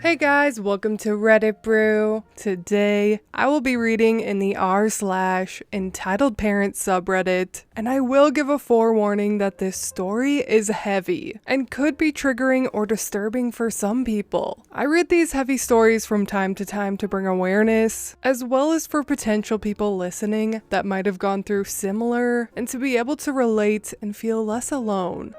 Hey guys, welcome to Reddit Brew. Today, I will be reading in the r/EntitledParents subreddit, and I will give a forewarning that this story is heavy and could be triggering or disturbing for some people. I read these heavy stories from time to time to bring awareness, as well as for potential people listening that might have gone through similar, and to be able to relate and feel less alone.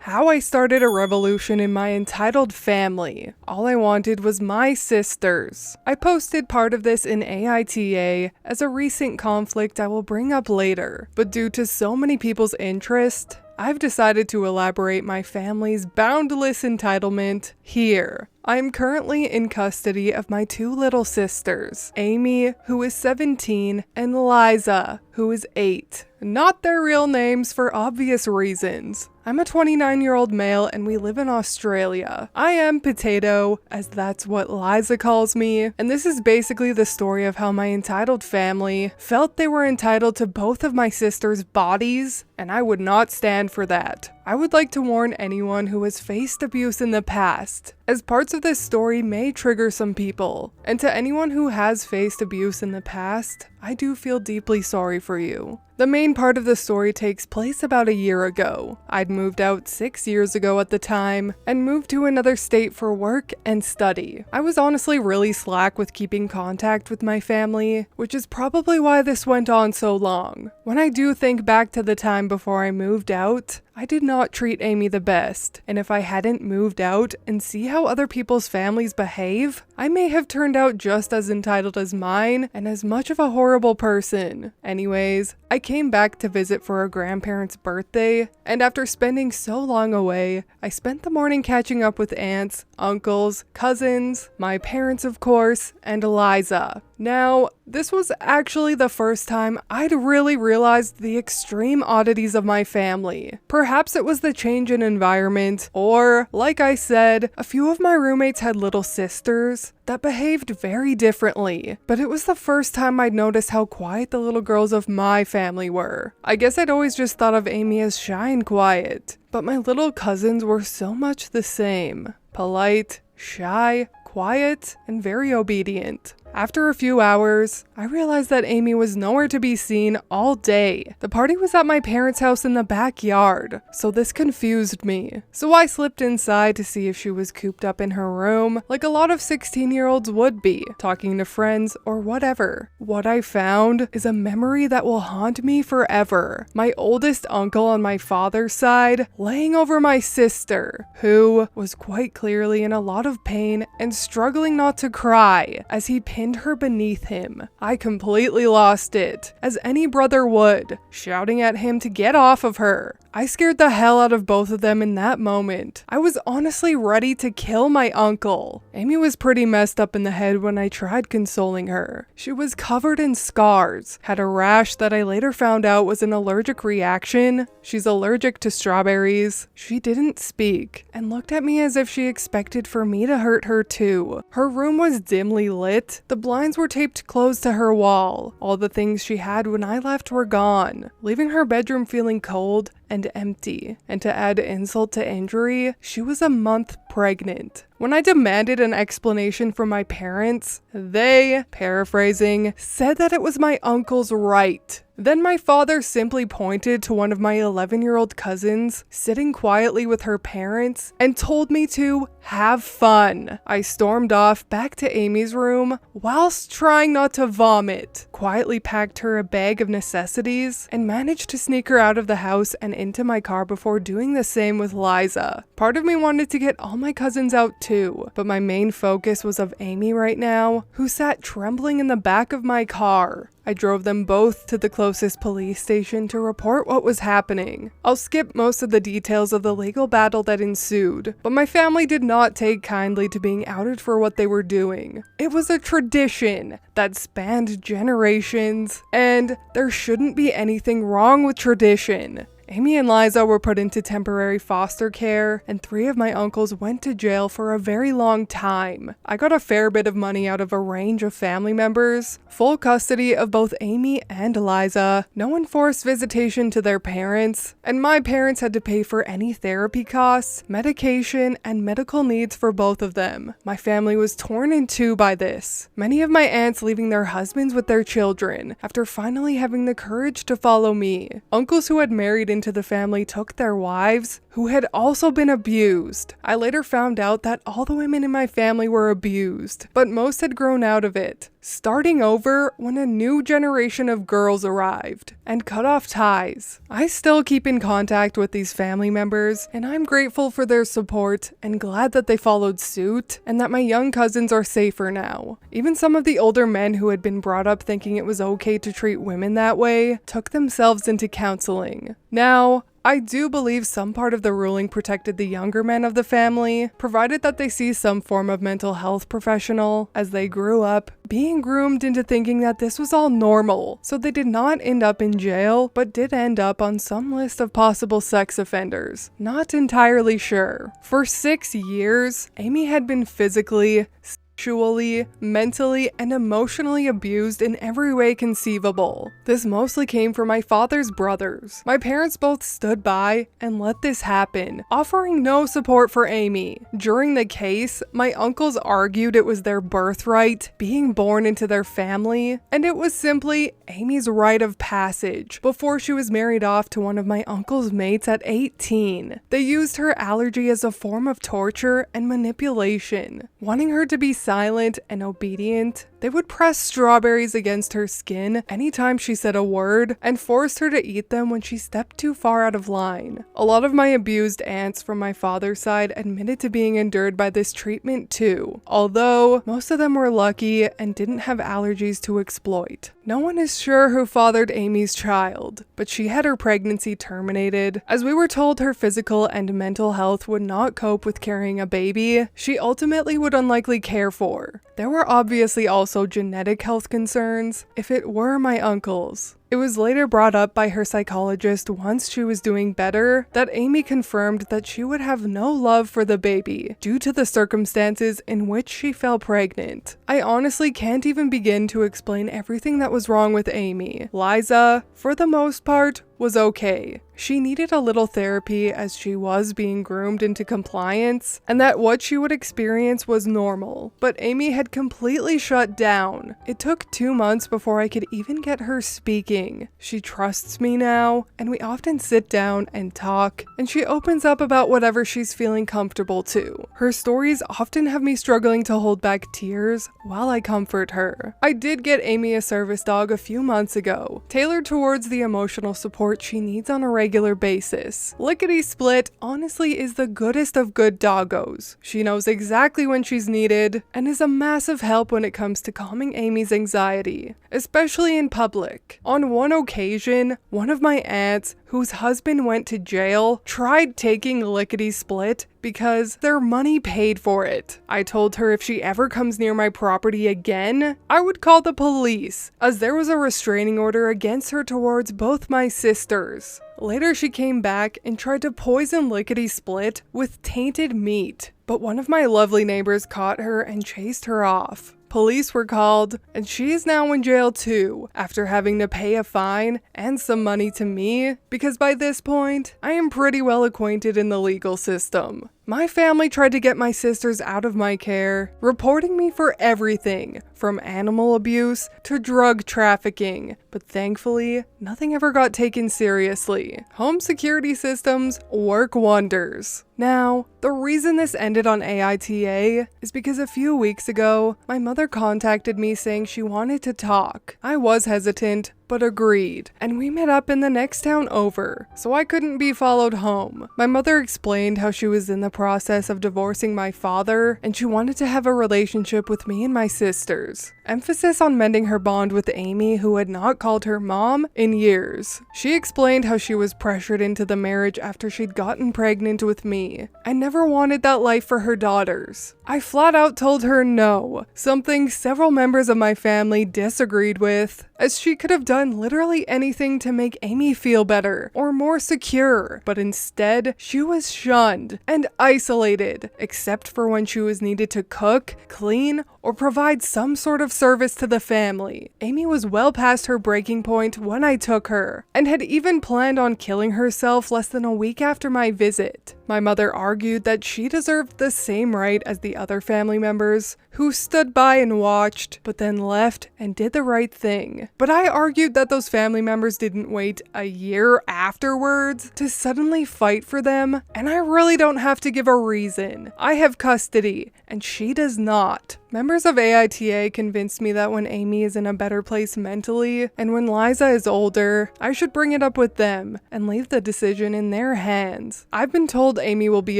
How I started a revolution in my entitled family. All I wanted was my sisters. I posted part of this in AITA as a recent conflict I will bring up later, but due to so many people's interest, I've decided to elaborate my family's boundless entitlement here. I am currently in custody of my two little sisters, Amy, who is 17, and Liza, who is 8. Not their real names for obvious reasons. I'm a 29-year-old male and we live in Australia. I am Potato, as that's what Liza calls me, and this is basically the story of how my entitled family felt they were entitled to both of my sisters' bodies, and I would not stand for that. I would like to warn anyone who has faced abuse in the past, as parts of this story may trigger some people. And to anyone who has faced abuse in the past, I do feel deeply sorry for you. The main part of the story takes place about a year ago. I'd moved out 6 years ago at the time, and moved to another state for work and study. I was honestly really slack with keeping contact with my family, which is probably why this went on so long. When I do think back to the time before I moved out, I did not treat Amy the best, and if I hadn't moved out and see how other people's families behave, I may have turned out just as entitled as mine and as much of a horrible person. Anyways, I came back to visit for a grandparent's birthday, and after spending so long away, I spent the morning catching up with aunts, uncles, cousins, my parents of course, and Liza. Now, this was actually the first time I'd really realized the extreme oddities of my family. Perhaps it was the change in environment, or, like I said, a few of my roommates had little sisters that behaved very differently, but it was the first time I'd noticed how quiet the little girls of my family were. I guess I'd always just thought of Amy as shy and quiet, but my little cousins were so much the same. Polite, shy, quiet, and very obedient. After a few hours, I realized that Amy was nowhere to be seen all day. The party was at my parents' house in the backyard, so this confused me. So I slipped inside to see if she was cooped up in her room, like a lot of 16-year-olds would be, talking to friends or whatever. What I found is a memory that will haunt me forever. My oldest uncle on my father's side laying over my sister, who was quite clearly in a lot of pain and struggling not to cry as he pinned her beneath him. I completely lost it, as any brother would, shouting at him to get off of her. I scared the hell out of both of them in that moment. I was honestly ready to kill my uncle. Amy was pretty messed up in the head when I tried consoling her. She was covered in scars, had a rash that I later found out was an allergic reaction. She's allergic to strawberries. She didn't speak, and looked at me as if she expected for me to hurt her too. Her room was dimly lit. The blinds were taped closed to her wall. All the things she had when I left were gone, leaving her bedroom feeling cold and empty. And to add insult to injury, she was a month pregnant. When I demanded an explanation from my parents, they, paraphrasing, said that it was my uncle's right. Then my father simply pointed to one of my 11-year-old cousins sitting quietly with her parents and told me to have fun. I stormed off back to Amy's room whilst trying not to vomit, quietly packed her a bag of necessities, and managed to sneak her out of the house and into my car before doing the same with Liza. Part of me wanted to get all my cousins out too, but my main focus was of Amy right now, who sat trembling in the back of my car. I drove them both to the closest police station to report what was happening. I'll skip most of the details of the legal battle that ensued, but my family did not take kindly to being outed for what they were doing. It was a tradition that spanned generations, and there shouldn't be anything wrong with tradition. Amy and Liza were put into temporary foster care, and 3 of my uncles went to jail for a very long time. I got a fair bit of money out of a range of family members, full custody of both Amy and Liza, no enforced visitation to their parents, and my parents had to pay for any therapy costs, medication, and medical needs for both of them. My family was torn in two by this, many of my aunts leaving their husbands with their children after finally having the courage to follow me. Uncles who had married into the family took their wives, who had also been abused. I later found out that all the women in my family were abused, but most had grown out of it, starting over when a new generation of girls arrived and cut off ties. I still keep in contact with these family members, and I'm grateful for their support and glad that they followed suit and that my young cousins are safer now. Even some of the older men who had been brought up thinking it was okay to treat women that way took themselves into counseling. Now, I do believe some part of the ruling protected the younger men of the family, provided that they see some form of mental health professional as they grew up, being groomed into thinking that this was all normal. So they did not end up in jail, but did end up on some list of possible sex offenders. Not entirely sure. For 6 years, Amy had been physically, sexually, mentally, and emotionally abused in every way conceivable. This mostly came from my father's brothers. My parents both stood by and let this happen, offering no support for Amy. During the case, my uncles argued it was their birthright, being born into their family, and it was simply Amy's rite of passage before she was married off to one of my uncle's mates at 18. They used her allergy as a form of torture and manipulation, wanting her to be silent and obedient. They would press strawberries against her skin anytime she said a word and forced her to eat them when she stepped too far out of line. A lot of my abused aunts from my father's side admitted to being endured by this treatment too, although most of them were lucky and didn't have allergies to exploit. No one is sure who fathered Amy's child, but she had her pregnancy terminated. As we were told her physical and mental health would not cope with carrying a baby she ultimately would unlikely care for. There were obviously also genetic health concerns if it were my uncles. It was later brought up by her psychologist once she was doing better that Amy confirmed that she would have no love for the baby due to the circumstances in which she fell pregnant. I honestly can't even begin to explain everything that was wrong with Amy. Liza, for the most part, was okay. She needed a little therapy as she was being groomed into compliance, and that what she would experience was normal. But Amy had completely shut down. It took 2 months before I could even get her speaking. She trusts me now, and we often sit down and talk, and she opens up about whatever she's feeling comfortable to. Her stories often have me struggling to hold back tears while I comfort her. I did get Amy a service dog a few months ago, tailored towards the emotional support she needs on a regular basis. Lickety Split honestly is the goodest of good doggos. She knows exactly when she's needed and is a massive help when it comes to calming Amy's anxiety, especially in public. On one occasion, one of my aunts, whose husband went to jail, tried taking Lickety Split because their money paid for it. I told her if she ever comes near my property again, I would call the police, as there was a restraining order against her towards both my sisters. Later, she came back and tried to poison Lickety Split with tainted meat, but one of my lovely neighbors caught her and chased her off. Police were called, and she is now in jail too, after having to pay a fine and some money to me, because by this point, I am pretty well acquainted in the legal system. My family tried to get my sisters out of my care, reporting me for everything, from animal abuse to drug trafficking, but thankfully, nothing ever got taken seriously. Home security systems work wonders. Now, the reason this ended on AITA is because a few weeks ago, my mother contacted me saying she wanted to talk. I was hesitant, but agreed, and we met up in the next town over, so I couldn't be followed home. My mother explained how she was in the process of divorcing my father, and she wanted to have a relationship with me and my sisters. emphasis on mending her bond with Amy, who had not called her mom in years. She explained how she was pressured into the marriage after she'd gotten pregnant with me and never wanted that life for her daughters. I flat out told her no, something several members of my family disagreed with, as she could have done literally anything to make Amy feel better or more secure, but instead she was shunned and isolated, except for when she was needed to cook, clean, or provide some sort of service to the family. Amy was well past her breaking point when I took her, and had even planned on killing herself less than a week after my visit. My mother argued that she deserved the same right as the other family members, who stood by and watched, but then left and did the right thing. But I argued that those family members didn't wait a year afterwards to suddenly fight for them, and I really don't have to give a reason. I have custody, and she does not. Members of AITA convinced me that when Amy is in a better place mentally, and when Liza is older, I should bring it up with them and leave the decision in their hands. I've been told Amy will be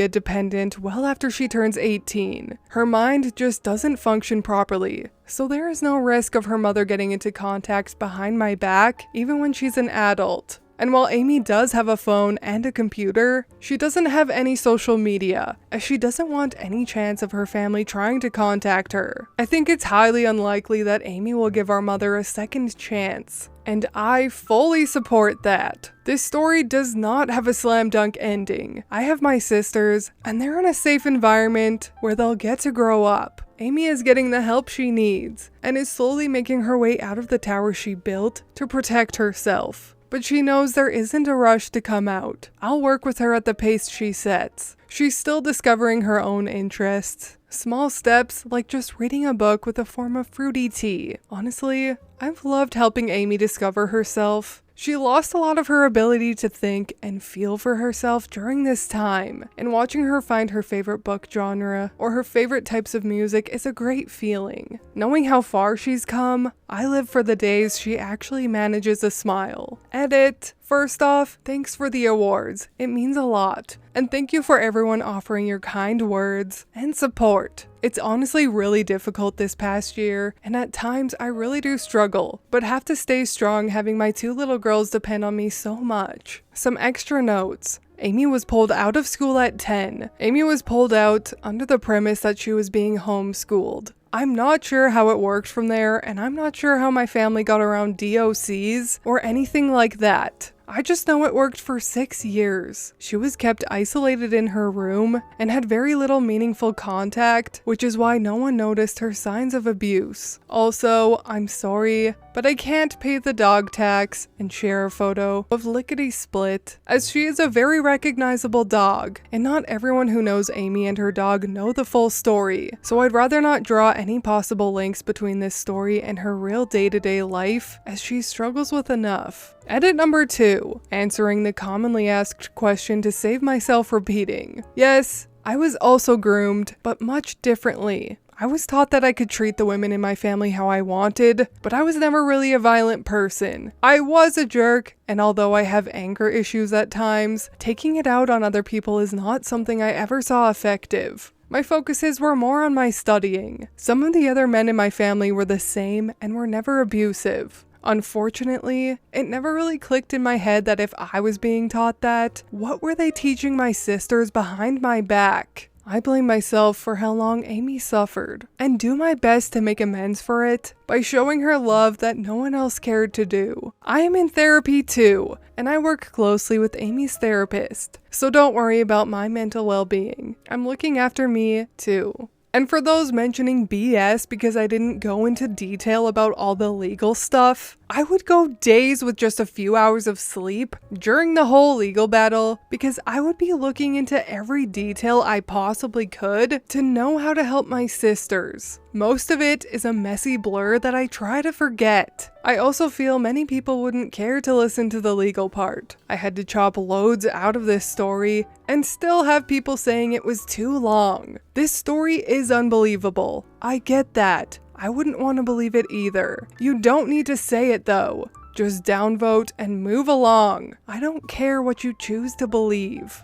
a dependent well after she turns 18. Her mind just doesn't function properly, so there is no risk of her mother getting into contacts behind my back, even when she's an adult. And while Amy does have a phone and a computer, she doesn't have any social media, as she doesn't want any chance of her family trying to contact her. I think it's highly unlikely that Amy will give our mother a second chance, and I fully support that. This story does not have a slam dunk ending. I have my sisters, and they're in a safe environment where they'll get to grow up. Amy is getting the help she needs, and is slowly making her way out of the tower she built to protect herself. But she knows there isn't a rush to come out. I'll work with her at the pace she sets. She's still discovering her own interests. Small steps, like just reading a book with a form of fruity tea. Honestly, I've loved helping Amy discover herself. She lost a lot of her ability to think and feel for herself during this time, and watching her find her favorite book genre or her favorite types of music is a great feeling. Knowing how far she's come, I live for the days she actually manages a smile. Edit. First off, thanks for the awards. It means a lot. And thank you for everyone offering your kind words and support. It's honestly really difficult this past year, and at times I really do struggle, but have to stay strong having my 2 little girls depend on me so much. Some extra notes. Amy was pulled out of school at 10. Amy was pulled out under the premise that she was being homeschooled. I'm not sure how it worked from there, and I'm not sure how my family got around DOCs or anything like that. I just know it worked for 6 years. She was kept isolated in her room and had very little meaningful contact, which is why no one noticed her signs of abuse. Also, I'm sorry, but I can't pay the dog tax and share a photo of Lickety Split, as she is a very recognizable dog, and not everyone who knows Amy and her dog know the full story, so I'd rather not draw any possible links between this story and her real day-to-day life, as she struggles with enough. Edit number 2, answering the commonly asked question to save myself repeating. Yes, I was also groomed, but much differently. I was taught that I could treat the women in my family how I wanted, but I was never really a violent person. I was a jerk, and although I have anger issues at times, taking it out on other people is not something I ever saw effective. My focuses were more on my studying. Some of the other men in my family were the same and were never abusive. Unfortunately, it never really clicked in my head that if I was being taught that, what were they teaching my sisters behind my back? I blame myself for how long Amy suffered, and do my best to make amends for it by showing her love that no one else cared to do. I am in therapy too, and I work closely with Amy's therapist, so don't worry about my mental well-being. I'm looking after me too. And for those mentioning BS because I didn't go into detail about all the legal stuff, I would go days with just a few hours of sleep during the whole legal battle because I would be looking into every detail I possibly could to know how to help my sisters. Most of it is a messy blur that I try to forget. I also feel many people wouldn't care to listen to the legal part. I had to chop loads out of this story and still have people saying it was too long. This story is unbelievable. I get that. I wouldn't want to believe it either. You don't need to say it though. Just downvote and move along. I don't care what you choose to believe.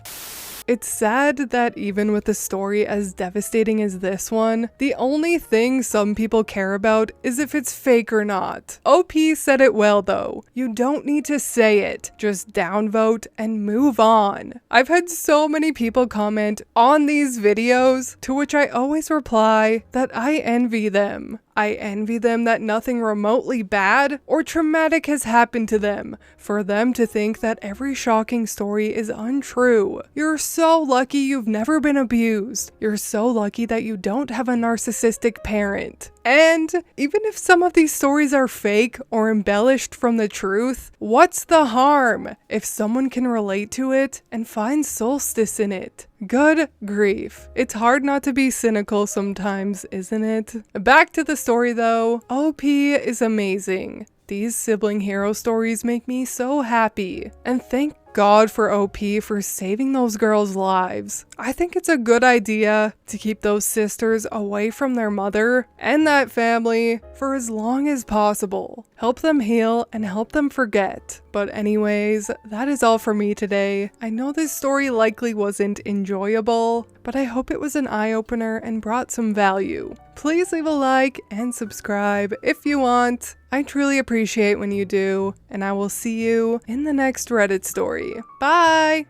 It's sad that even with a story as devastating as this one, the only thing some people care about is if it's fake or not. OP said it well though. You don't need to say it, just downvote and move on. I've had so many people comment on these videos, to which I always reply that I envy them. I envy them that nothing remotely bad or traumatic has happened to them, for them to think that every shocking story is untrue. You're so lucky you've never been abused. You're so lucky that you don't have a narcissistic parent. And even if some of these stories are fake or embellished from the truth, what's the harm if someone can relate to it and find solstice in it? Good grief. It's hard not to be cynical sometimes, isn't it? Back to the story though. OP is amazing. These sibling hero stories make me so happy. And thank God for OP for saving those girls' lives. I think it's a good idea to keep those sisters away from their mother and that family for as long as possible. Help them heal and help them forget. But anyways, that is all for me today. I know this story likely wasn't enjoyable, but I hope it was an eye-opener and brought some value. Please leave a like and subscribe if you want. I truly appreciate when you do, and I will see you in the next Reddit story. Bye!